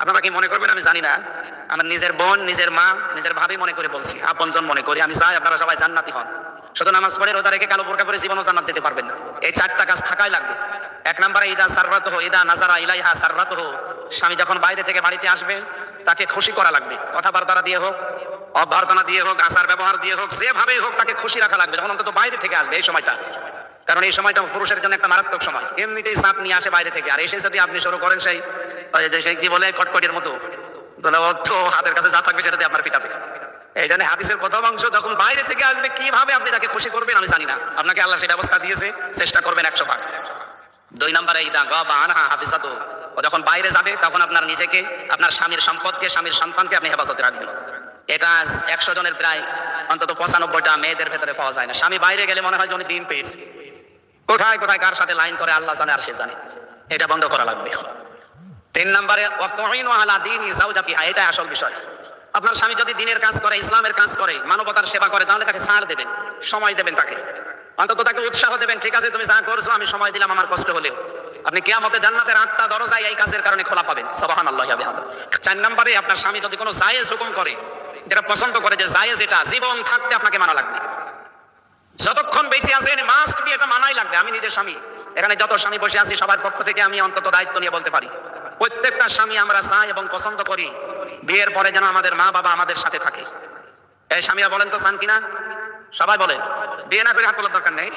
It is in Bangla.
আপনারা কি মনে করবেন আমি জানি না? আমার নিজের বোন, নিজের মা, নিজের ভাবি মনে করে বলছি, আপনজন মনে করি। আমি চাই আপনারা সবাই জান্নাতি হন। শুধু নামাজ পড়ে রোজা রেখে কালো বোরকা পরে জীবনও জান্নাত যেতে পারবেন না। এই চারটা কাজ থাকাই লাগবে। এক নম্বরে ইদা সাররাতুহু, ইদা নাজারা ইলাইহা সাররাতুহু, স্বামী যখন বাইরে থেকে বাড়িতে আসবে তাকে খুশি করা লাগবে। কথাবার্তা দিয়ে হোক, অভ্যর্থনা দিয়ে হোক, আচার ব্যবহার দিয়ে হোক, যেভাবেই হোক তাকে খুশি রাখা লাগবে যখন অন্তত বাইরে থেকে আসবে এই সময়টা। কারণ এই সময়টা পুরুষের জন্য একটা মারাত্মক সময়। এমনিতেই চাপ নিয়ে আসে বাইরে থেকে, আর এসে যদি আপনি শুরু করেন সেই কি বলে কটকটির মতো, তাহলে ও তো হাতের কাছে যা থাকবে সেটাতে আপনার পিটাবে। এই জন্য হাদিসের প্রথম অংশ, যখন বাইরে থেকে আসবে কিভাবে আপনি তাকে খুশি করবেন আমি জানি না, আপনাকে আল্লাহ সেই ব্যবস্থা দিয়েছে, চেষ্টা করবেন 100 ভাগ। 2 নম্বরে ইদা গাবা আনহা হাফিজাতু, ও যখন বাইরে যাবে তখন আপনার নিজেকে, আপনার স্বামীর সম্পদকে, স্বামীর সন্তানকে আপনি হেফাজতে রাখবেন। এটা 100 জনের প্রায় অন্তত 95টা মেয়েদের ভেতরে পাওয়া যায় না। স্বামী বাইরে গেলে মনে হয় যে উনি দিন পেয়েছে। কোথায় কোথায় কার সাথে লাইন করে আল্লাহ জানে আর সে জানে। এটা বন্ধ করা লাগবে। 3 নম্বরে ওয়াতুইনু আলা দীনি যাওজাতিহা, এটা আসল বিষয়। আপনার স্বামী যদি দিনের কাজ করে, ইসলামের কাজ করে, মানবতার সেবা করে, তাহলে তাকে ছাড় দেবেন, সময় দেবেন, তাকে অন্তত তাকে উৎসাহ দেবেন। ঠিক আছে, তুমি যা করছো আমি সময় দিলাম, আমার কষ্ট হলেও। আপনি কিয়ামতে জান্নাতের 8টা দরজায় এই কাজের কারণে খোলা পাবেন। সুবহানাল্লাহি ওয়া বিহামদিহি। 4 নম্বরে আপনার স্বামী যদি কোনো জায়েজ হুকুম করে, যেটা পছন্দ করে যে জায়েজ, এটা জীবন থাকতে আপনাকে মানা লাগবে। যতক্ষণ বেঁচে আছেন মাস্ট বি এটা মানাই লাগবে। আমি নিজের স্বামী, এখানে যত স্বামী বসে আছি সবার পক্ষ থেকে আমি অন্তত দায়িত্ব নিয়ে বলতে পারি, প্রত্যেকটা স্বামী আমরা চাই এবং পছন্দ করি বিয়ের পরে যেন আমাদের মা বাবা আমাদের সাথে থাকে। এই স্বামীরা বলেন তো চান কিনা? সবাই বলেন। বিয়ে না করে হাত তোলার দরকার নেই।